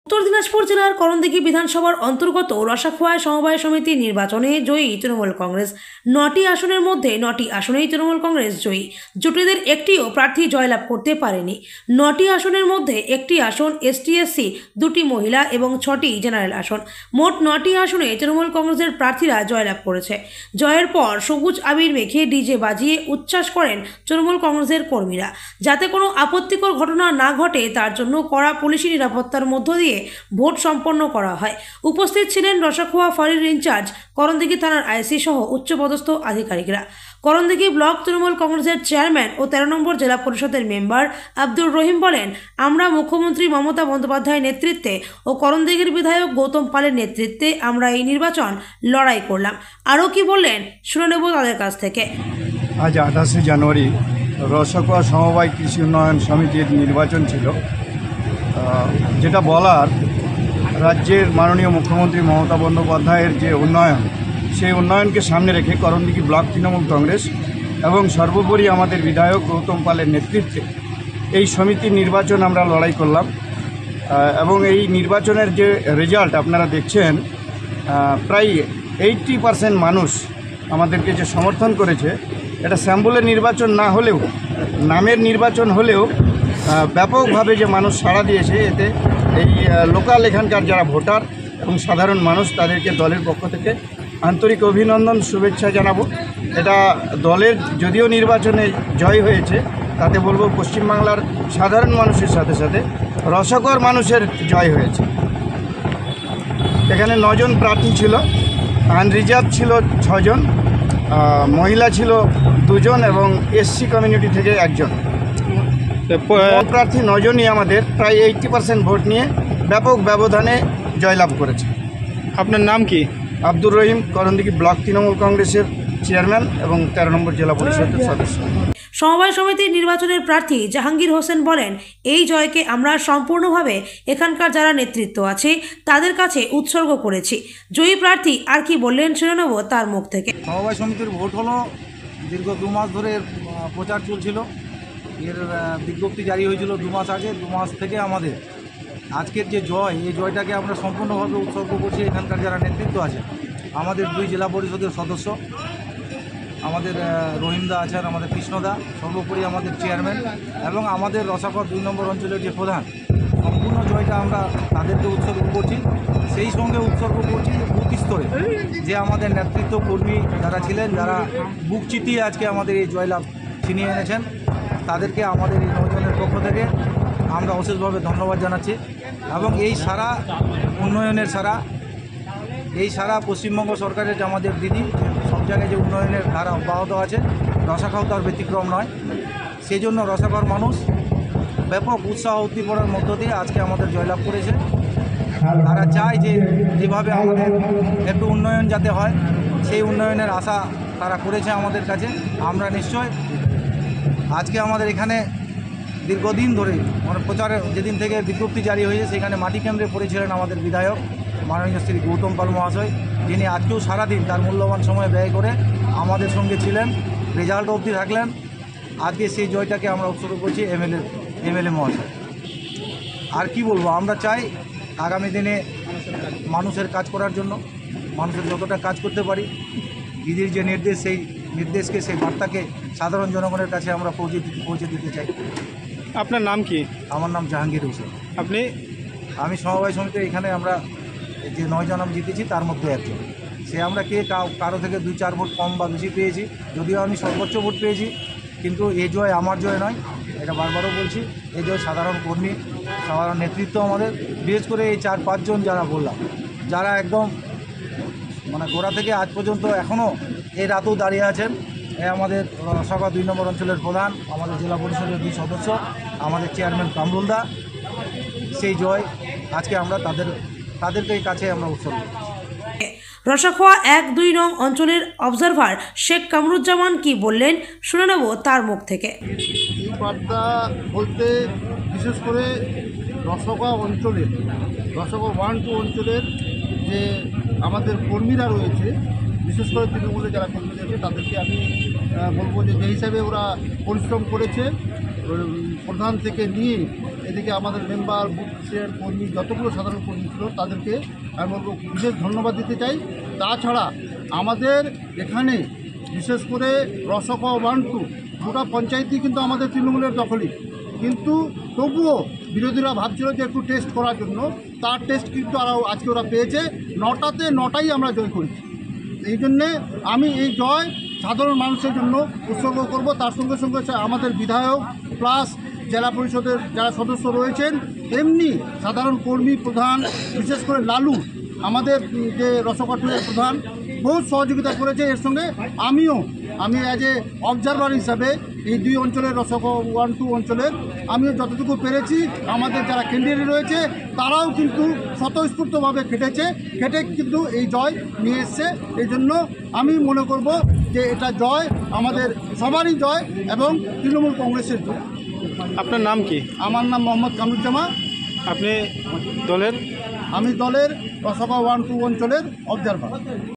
উত্তর দিনাজপুর জেলার করণদিঘি বিধানসভার অন্তর্গত রসাখোয়ায় সমবায় সমিতি নির্বাচনে জয়ী তৃণমূল কংগ্রেস। 9টি আসনের মধ্যে 9টি আসনেই তৃণমূল কংগ্রেস জয়ী। জুটিদের একটিও প্রার্থী জয়লাভ করতে পারেনি। 9টি আসনের মধ্যে 1টি আসন ST/SC, 2টি মহিলা এবং 6টি জেনারেল আসন। মোট 9টি আসনে তৃণমূল কংগ্রেসের প্রার্থীরা জয়লাভ করেছে। জয়ের পর সবুজ আবির মেখে ডিজে বাজিয়ে উচ্ছ্বাস করেন তৃণমূল কংগ্রেসের কর্মীরা। যাতে কোনো আপত্তিকর ঘটনা না ঘটে তার জন্য কড়া পুলিশি নিরাপত্তার মধ্য দিয়ে ভোট সম্পন্ন করা হয়। উপস্থিত ছিলেন রসাখোয়া ফাঁড়ির ইনচার্জ, করণদিঘি থানার আইসি সহ উচ্চপদস্থ আধিকারিকরা। করণদিঘি ব্লক তৃণমূল কংগ্রেসের চেয়ারম্যান ও 13 নম্বর জেলা পরিষদের মেম্বার আব্দুর রহিম বলেন, আমরা মুখ্যমন্ত্রী মমতা বন্দ্যোপাধ্যায়ের নেতৃত্বে ও করণদিঘির বিধায়ক গৌতম পালের নেতৃত্বে আমরা এই নির্বাচন লড়াই করলাম। আরও কি বললেন শুনে নেব তাদের কাছ থেকে। আজ 28শে জানুয়ারি রসাখোয়া সমবায় কৃষি উন্নয়ন সমিতির নির্বাচন ছিল। যেটা বলার, রাজ্যের মাননীয় মুখ্যমন্ত্রী মমতা বন্দ্যোপাধ্যায়ের যে উন্নয়ন, সেই উন্নয়নকে সামনে রেখে করণদিঘি ব্লক তৃণমূল কংগ্রেস এবং সর্বোপরি আমাদের বিধায়ক গৌতম পালের নেতৃত্বে এই সমিতির নির্বাচন আমরা লড়াই করলাম। এবং এই নির্বাচনের যে রেজাল্ট আপনারা দেখছেন, প্রায় 80% মানুষ আমাদেরকে যে সমর্থন করেছে, এটা স্যাম্পলের নির্বাচন না হলেও, নামের নির্বাচন হলেও ব্যাপকভাবে যে মানুষ সাড়া দিয়েছে, এতে এই লোকাল এখানকার যারা ভোটার এবং সাধারণ মানুষ, তাদেরকে দলের পক্ষ থেকে আন্তরিক অভিনন্দন, শুভেচ্ছা জানাবো। এটা দলের যদিও নির্বাচনে জয় হয়েছে, তাতে বলবো পশ্চিমবাংলার সাধারণ মানুষের সাথে সাথে রসাখোয়ার মানুষের জয় হয়েছে। এখানে 9 জন প্রার্থী ছিল, আনরিজার্ভ ছিল 6 জন, মহিলা ছিল 2 জন এবং SC কমিউনিটি থেকে 1 জন। প্রার্থী 9 জনই আমাদের প্রায় 80% ভোট নিয়ে ব্যাপক ব্যবধানে জয়লাভ করেছে। আপনার নাম কি? আব্দুর রহিম, করণদিঘি ব্লক তৃণমূল কংগ্রেসের চেয়ারম্যান এবং 13 নম্বর জেলা পরিষদের সদস্য। সমবায় সমিতির নির্বাচনের প্রার্থী জাহাঙ্গীর হোসেন বলেন, এই জয়কে আমরা সম্পূর্ণভাবে এখানকার যারা নেতৃত্ব আছে তাদের কাছে উৎসর্গ করেছি। জয়ী প্রার্থী আর কি বললেন শুনে নেব তার মুখ থেকে। সমবায় সমিতির ভোট হলো, দীর্ঘ 2 মাস ধরে প্রচার চলছিল। এর বিজ্ঞপ্তি জারি হয়েছিল 2 মাস আগে। 2 মাস থেকে আমাদের আজকের যে জয়, এই জয়টাকে আমরা সম্পূর্ণভাবে উৎসর্গ করছি এখানকার যারা নেতৃত্ব আছে। আমাদের 2 জেলা পরিষদের সদস্য, আমাদের রহিমদা আছেন, আমাদের কৃষ্ণদা, সর্বোপরি আমাদের চেয়ারম্যান এবং আমাদের রসাখোয়া 2 নম্বর অঞ্চলের যে প্রধান, সম্পূর্ণ জয়টা আমরা তাদেরকে উৎসর্গ করছি। সেই সঙ্গে উৎসর্গ করছি বুথ স্তরে যে আমাদের নেতৃত্ব কর্মী যারা ছিলেন, যারা বুক চিতিয়ে আজকে আমাদের এই জয়লাভ ছিনিয়ে এনেছেন, তাদেরকে আমাদের এই 9 জনের পক্ষ থেকে আমরা অশেষভাবে ধন্যবাদ জানাচ্ছি। এবং এই সারা উন্নয়নের সারা পশ্চিমবঙ্গ সরকারের যে আমাদের দিদি, সব জায়গায় যে উন্নয়নের ধারা অব্যাহত আছে, রসাখোয়াও তার ব্যতিক্রম নয়। সেই জন্য রসাখোয়ার মানুষ ব্যাপক উৎসাহ উদ্দীপনার মধ্য দিয়ে আজকে আমাদের জয়লাভ করেছে। তারা চায় যে যেভাবে আমাদের একটু উন্নয়ন যাতে হয়, সেই উন্নয়নের আশা তারা করেছে আমাদের কাছে। আমরা নিশ্চয় আজকে আমাদের এখানে দীর্ঘদিন ধরে প্রচারের যেদিন থেকে বিজ্ঞপ্তি জারি হয়েছে, সেখানে মাটি কেন্দ্রে পড়েছিলেন আমাদের বিধায়ক মাননীয় শ্রী গৌতম পাল মহাশয়, যিনি আজকেও সারাদিন তার মূল্যবান সময় ব্যয় করে আমাদের সঙ্গে ছিলেন, রেজাল্ট অবধি থাকলেন। আজকে সেই জয়টাকে আমরা উৎসর্গ করছি এমএলএ মহাশয়। আর কি বলবো, আমরা চাই আগামী দিনে মানুষের কাজ করার জন্য, মানুষের যতটা কাজ করতে পারি, দিদির যে নির্দেশ, সেই নির্দেশকে, সেই বার্তাকে সাধারণ জনগণের কাছে আমরা পৌঁছে দিতে চাই। আপনার নাম কি? আমার নাম জাহাঙ্গীর হোসেন। আমি সমবায় সমিতি, এখানে আমরা যে 9 জন আমি জিতেছি তার মধ্যে একজন। সে আমরা কারো থেকে 2-4 ভোট কম বা বেশি পেয়েছি, যদিও আমি সর্বোচ্চ ভোট পেয়েছি, কিন্তু এই জয় আমার জয় নয়, এটা বারবারও বলছি। এই জয় সাধারণ কর্মী, সাধারণ নেতৃত্ব আমাদের, বিশেষ করে এই 4-5 জন যারা বললাম, যারা একদম গোড়া থেকে আজ পর্যন্ত এখনও এই রাতেও দাঁড়িয়ে আছেন। আমাদের রসাখোয়া 2 নম্বর অঞ্চলের প্রধান, আমাদের জেলা পরিষদের 2 সদস্য, আমাদের চেয়ারম্যান কামরুলদা, সেই জয় আজকে আমরা তাদেরকে কাছে আমরা উৎসর্গ করছি। রসাখোয়া 1-2 নং অঞ্চলের অবজারভার শেখ কামরুজ্জামান কি বললেন শুনে নেব তার মুখ থেকে। এই বার্তা বলতে বিশেষ করে রসাখোয়া 1-2 অঞ্চলের যে আমাদের কর্মীরা রয়েছে, বিশেষ করে তৃণমূলের যারা কর্মী রয়েছে, তাদেরকে আমি বলবো যে হিসাবে ওরা পরিশ্রম করেছে, প্রধান থেকে নিয়ে এদিকে আমাদের মেম্বার, বুথ প্রেসিডেন্ট, কর্মী, যতগুলো সাধারণ কর্মী ছিল তাদেরকে আমি বলবো বিশেষ ধন্যবাদ দিতে চাই। তাছাড়া আমাদের এখানে বিশেষ করে রসকা 1-2 গোটা পঞ্চায়েতই কিন্তু আমাদের তৃণমূলের দখলই, কিন্তু তবুও বিরোধীরা ভাবছিল যে একটু টেস্ট করার জন্য, তার টেস্ট কিন্তু আজকে ওরা পেয়েছে। 9টাতে 9টাই আমরা জয় করেছি। এই জন্যে আমি এই জয় সাধারণ মানুষের জন্য উৎসর্গ করব। তার সঙ্গে সঙ্গে আমাদের বিধায়ক প্লাস জেলা পরিষদের যারা সদস্য রয়েছেন, এমনি সাধারণ কর্মী, প্রধান, বিশেষ করে লালু আমাদের যে রসকাটুয়ের প্রধান, বহুত সহযোগিতা করেছে। এর সঙ্গে আমি অ্যাজ এ অবজারভার হিসাবে এই 2 অঞ্চলের রসকা 1-2 অঞ্চলের আমিও যতটুকু পেরেছি। আমাদের যারা ক্যান্ডিডেট রয়েছে তারাও কিন্তু স্বতঃস্ফূর্তভাবে খেটে কিন্তু এই জয় নিয়ে এসছে। এই জন্য আমি মনে করব যে এটা জয় আমাদের সবারই জয় এবং তৃণমূল কংগ্রেসের জয়। আপনার নাম কি? আমার নাম মোহাম্মদ কামরুজ্জামান। আপনি দলের? আমি দলের রসকা 1-2 অঞ্চলের অবজারভার।